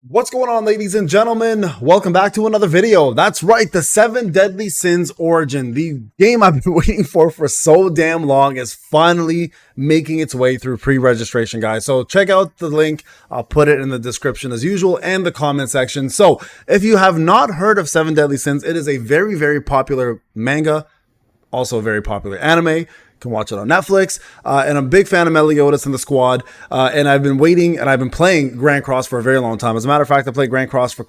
What's going on, ladies and gentlemen? Welcome back to another video. That's right, the 7 Deadly Sins Origin, the game I've been waiting for so damn long, is finally making its way through pre-registration, guys. So check out the link. I'll put it in the description as usual and the comment section. So if you have not heard of 7 Deadly Sins, it is a very, very popular manga, also a very popular anime. You can watch it on Netflix, and I'm a big fan of Meliodas and the squad, and I've been waiting, and I've been playing Grand Cross for a very long time. As a matter of fact, I played Grand Cross for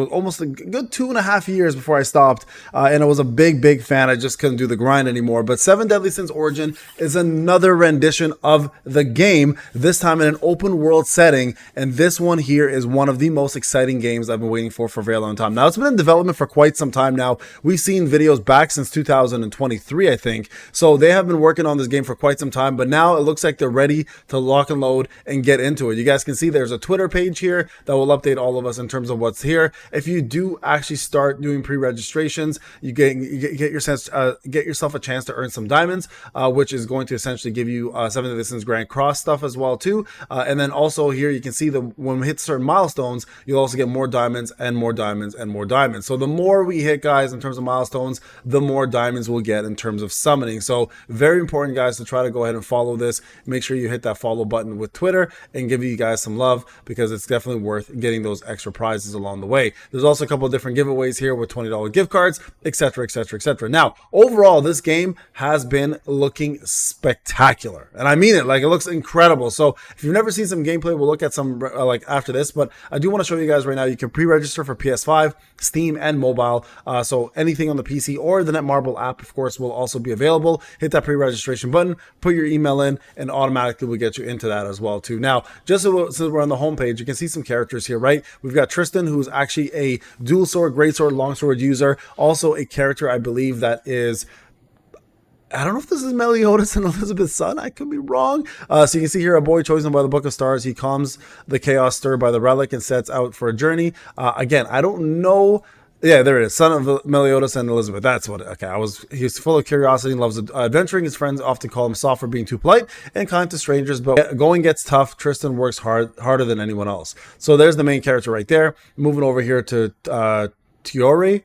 almost a good 2.5 years before I stopped, and I was a big fan. I just couldn't do the grind anymore. But 7 Deadly Sins Origin is another rendition of the game, this time in an open world setting, and this one here is one of the most exciting games I've been waiting for a very long time. Now, it's been in development for quite some time now. We've seen videos back since 2023, I think, so they have been working on this game for quite some time, but now it looks like they're ready to lock and load and get into it. You guys can see there's a Twitter page here that will update all of us in terms of what's here. If you do actually start doing pre-registrations, you get yourself a chance to earn some diamonds, which is going to essentially give you 7 Deadly Sins Grand Cross stuff as well too. And then also here you can see that when we hit certain milestones, you'll also get more diamonds and more diamonds and more diamonds. So the more we hit, guys, in terms of milestones, the more diamonds we'll get in terms of summoning. So very important, guys, to try to go ahead and follow this. Make sure you hit that follow button with Twitter and give you guys some love, because it's definitely worth getting those extra prizes along the way. There's also a couple of different giveaways here with $20 gift cards, etc, etc, etc. Now, overall, this game has been looking spectacular, and I mean it. Like, it looks incredible. So if you've never seen some gameplay, we'll look at some like after this, but I do want to show you guys right now. You can pre-register for PS5, Steam, and mobile. So anything on the PC or the Netmarble app, of course, will also be available. Hit that pre-registration button, put your email in, and automatically we'll get you into that as well too. Now, just since we're on the homepage, you can see some characters here, right? We've got Tristan, who's actually a dual sword, great sword, long sword user. Also a character, I believe, that is, I don't know if this is Meliodas and Elizabeth's son. I could be wrong. So you can see here, a boy chosen by the Book of Stars. He calms the chaos stirred by the relic and sets out for a journey. Again, I don't know. Yeah, there it is. Son of Meliodas and Elizabeth. That's what. Okay, he's full of curiosity and loves adventuring. His friends often call him soft for being too polite and kind to strangers, but going gets tough. Tristan works harder than anyone else. So there's the main character right there. Moving over here to Tiore.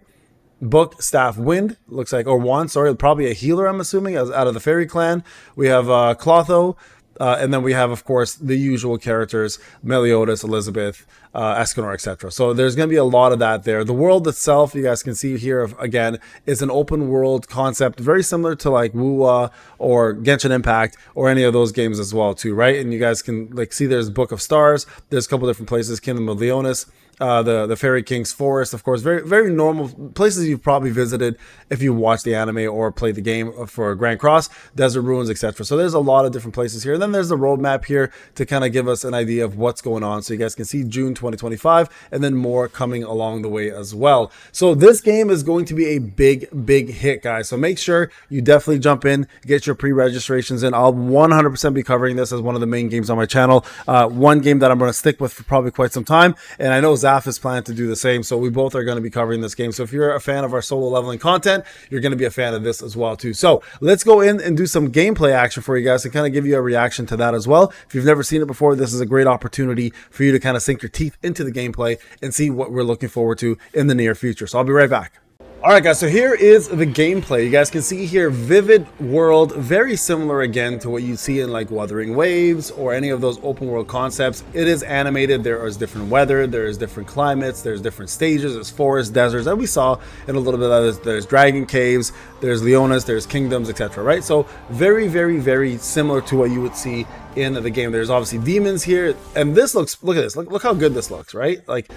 Book, staff, wind, looks like, or wand, sorry, probably a healer, I'm assuming, as out of the fairy clan. We have Clotho, and then we have, of course, the usual characters, Meliodas, Elizabeth, Escanor, etc. So there's going to be a lot of that there. The world itself, you guys can see here, again, is an open world concept, very similar to like Wuwa or Genshin Impact or any of those games as well too, right? And you guys can like see there's Book of Stars, there's a couple different places, Kingdom of Leonis, the Fairy King's Forest, of course, very, very normal places you've probably visited if you watch the anime or play the game for Grand Cross, Desert Ruins, etc. So there's a lot of different places here. And then there's the roadmap here to kind of give us an idea of what's going on. So you guys can see June 2025, and then more coming along the way as well. So this game is going to be a big hit, guys. So make sure you definitely jump in, get your pre-registrations in. I'll 100% be covering this as one of the main games on my channel. One game that I'm going to stick with for probably quite some time, and I know Zaf is planning to do the same, so we both are going to be covering this game. So if you're a fan of our solo leveling content, you're going to be a fan of this as well too. So let's go in and do some gameplay action for you guys to kind of give you a reaction to that as well. If you've never seen it before, this is a great opportunity for you to kind of sink your teeth into the gameplay and see what we're looking forward to in the near future. So I'll be right back. Alright guys, so here is the gameplay. You guys can see here, vivid world, very similar again to what you see in like Wuthering Waves or any of those open world concepts. It is animated, there is different weather, there is different climates, there's different stages, there's forests, deserts, and we saw in a little bit of this, there's dragon caves, there's Leonis, there's kingdoms, etc. Right? So very similar to what you would see in the game. There's obviously demons here, and this looks, look at this, look how good this looks, right? Like,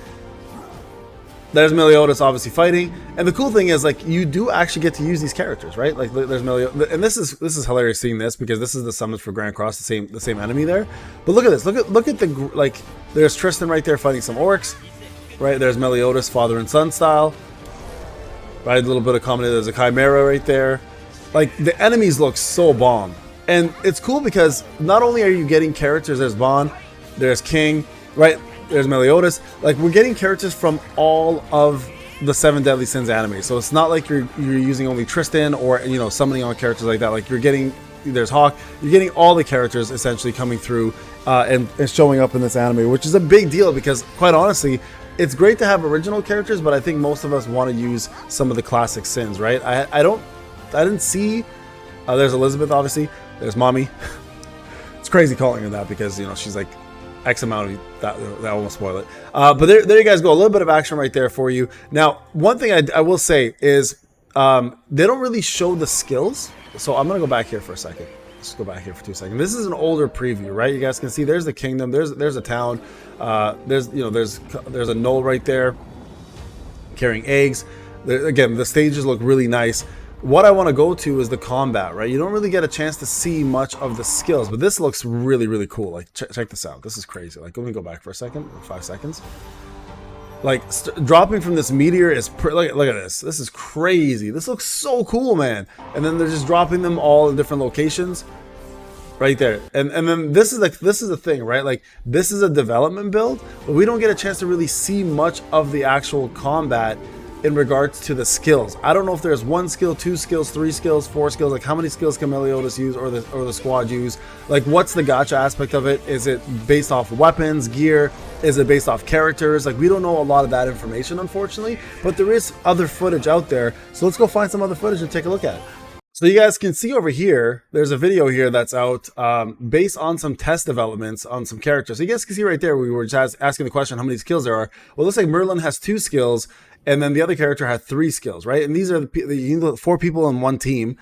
there's Meliodas obviously fighting, and the cool thing is like you do actually get to use these characters, right? Like there's Meliodas, and this is hilarious seeing this because this is the summons for Grand Cross, the same enemy there. But look at this, look at the like. There's Tristan right there fighting some orcs, right? There's Meliodas, father and son style, right? A little bit of comedy. There's a chimera right there. Like the enemies look so bomb, and it's cool because not only are you getting characters, there's Bond, there's King, right? There's Meliodas. Like we're getting characters from all of the 7 Deadly Sins anime. So it's not like you're using only Tristan or, you know, summoning on characters like that. Like you're getting there's Hawk. You're getting all the characters essentially coming through and showing up in this anime, which is a big deal because, quite honestly, it's great to have original characters, but I think most of us want to use some of the classic sins, right? I didn't see. There's Elizabeth, obviously. There's Mommy. It's crazy calling her that because, you know, she's like X amount of that won't spoil it. But there you guys go. A little bit of action right there for you. Now, one thing I will say is they don't really show the skills. So I'm gonna go back here for a second. Let's go back here for 2 seconds. This is an older preview, right? You guys can see there's the kingdom. There's a town. There's a knoll right there carrying eggs. Again, the stages look really nice. What I want to go to is the combat, right? You don't really get a chance to see much of the skills, but this looks really, really cool. Like, check this out. This is crazy. Like, let me go back for a second, 5 seconds. Like, dropping from this meteor is look at this. This is crazy. This looks so cool, man. And then they're just dropping them all in different locations, right there. And then this is the thing, right? Like, this is a development build, but we don't get a chance to really see much of the actual combat in regards to the skills. I don't know if there's 1 skill, 2 skills, 3 skills, 4 skills. Like, how many skills can Meliodas use or the squad use? Like, what's the gacha aspect of it? Is it based off weapons, gear? Is it based off characters? Like, we don't know a lot of that information, unfortunately, but there is other footage out there. So let's go find some other footage and take a look at it. So you guys can see over here, there's a video here that's out based on some test developments on some characters. So you guys can see right there, we were just asking the question how many skills there are. Well, it looks like Merlin has 2 skills, and then the other character had 3 skills, right? And these are the 4 people in one team.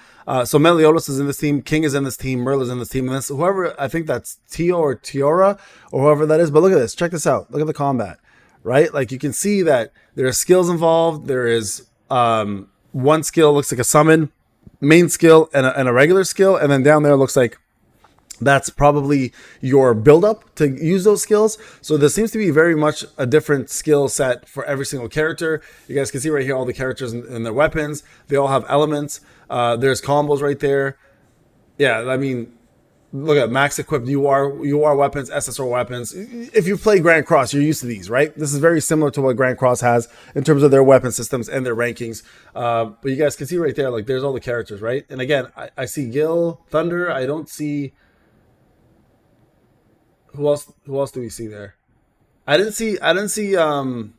So Meliodas is in this team, King is in this team, Merle is in this team, and this whoever, I think that's Tio or Tiora or whoever that is. But look at this, check this out. Look at the combat, right? Like, you can see that there are skills involved. There is 1 skill looks like a summon, main skill, and a regular skill, and then down there looks like that's probably your build up to use those skills. So there seems to be very much a different skill set for every single character. You guys can see right here all the characters and their weapons. They all have elements. There's combos right there. Yeah, I mean, look at max equipped UR weapons, SSR weapons. If you play Grand Cross, you're used to these, right? This is very similar to what Grand Cross has in terms of their weapon systems and their rankings. But you guys can see right there, like, there's all the characters, right? And again, I see Gil, Thunder. I don't see... Who else do we see there? I didn't see Escanor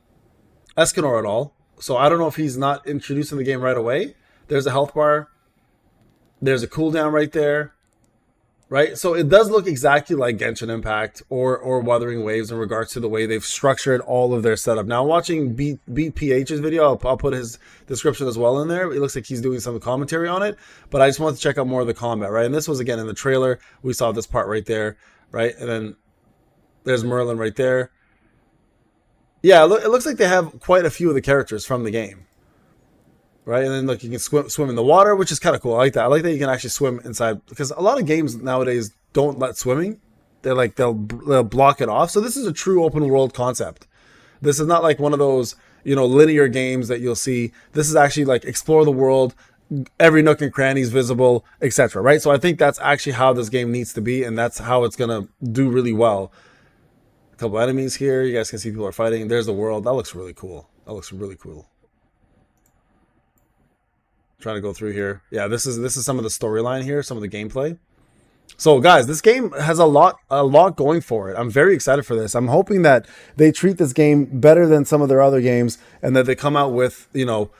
at all. So I don't know if he's not introduced in the game right away. There's a health bar. There's a cooldown right there. Right? So it does look exactly like Genshin Impact or Wuthering Waves in regards to the way they've structured all of their setup. Now, watching BPH's video, I'll put his description as well in there. It looks like he's doing some commentary on it, but I just wanted to check out more of the combat, right? And this was, again, in the trailer. We saw this part right there, right? And then there's Merlin right there. Yeah, it looks like they have quite a few of the characters from the game. Right, and then look, you can swim in the water, which is kind of cool. I like that. I like that you can actually swim inside, because a lot of games nowadays don't let swimming. They'll block it off. So this is a true open world concept. This is not like one of those, you know, linear games that you'll see. This is actually like explore the world, every nook and cranny is visible, etc. Right? So I think that's actually how this game needs to be, and that's how it's gonna do really well. A couple enemies here. You guys can see people are fighting. There's the world. That looks really cool. That looks really cool. Trying to go through here. Yeah, this is some of the storyline here, some of the gameplay. So guys, this game has a lot going for it. I'm very excited for this. I'm hoping that they treat this game better than some of their other games, and that they come out with, you know,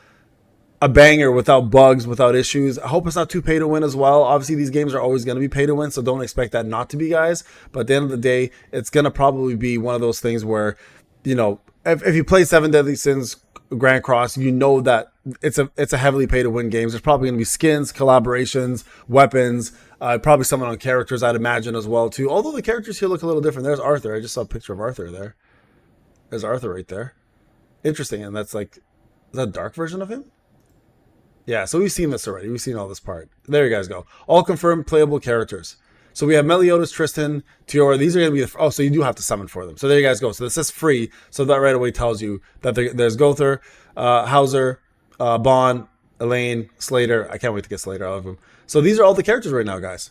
a banger without bugs, without issues. I hope it's not too pay to win as well. Obviously, these games are always going to be pay to win, so don't expect that not to be, guys. But at the end of the day, it's going to probably be one of those things where, you know, if you play 7 Deadly Sins Grand Cross, you know that it's a heavily pay to win game. There's probably going to be skins, collaborations, weapons, probably someone on characters, I'd imagine, as well too. Although the characters here look a little different. There's Arthur. I just saw a picture of Arthur there. There's Arthur right there. Interesting. And that's like, is that a dark version of him? Yeah, so we've seen this already. We've seen all this part. There you guys go. All confirmed playable characters. So we have Meliodas, Tristan, Tiora. These are going to be so you do have to summon for them. So there you guys go. So this is free. So that right away tells you that there's Gowther, Hauser, Bond, Elaine, Slater. I can't wait to get Slater out of him. So these are all the characters right now, guys.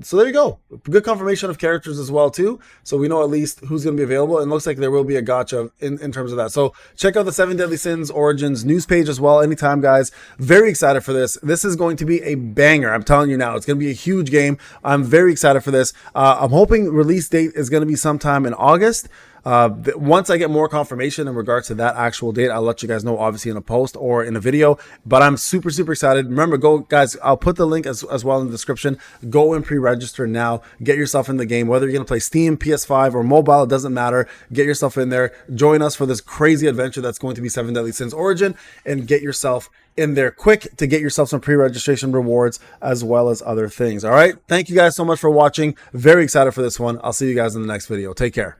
So there you go. Good confirmation of characters as well too. So we know at least who's going to be available. And looks like there will be a gacha in terms of that. So check out the 7 Deadly Sins Origins news page as well anytime, guys. Very excited for this. This is going to be a banger. I'm telling you now, it's going to be a huge game. I'm very excited for this. I'm hoping release date is going to be sometime in August. Once I get more confirmation in regards to that actual date, I'll let you guys know, obviously in a post or in a video, but I'm super excited. Remember, go guys, I'll put the link as well in the description. Go and pre-register now, get yourself in the game, whether you're going to play Steam, PS5 or mobile, it doesn't matter. Get yourself in there, join us for this crazy adventure that's going to be 7 Deadly Sins Origin, and get yourself in there quick to get yourself some pre-registration rewards as well as other things. All right, thank you guys so much for watching. Very excited for this one. I'll see you guys in the next video. Take care.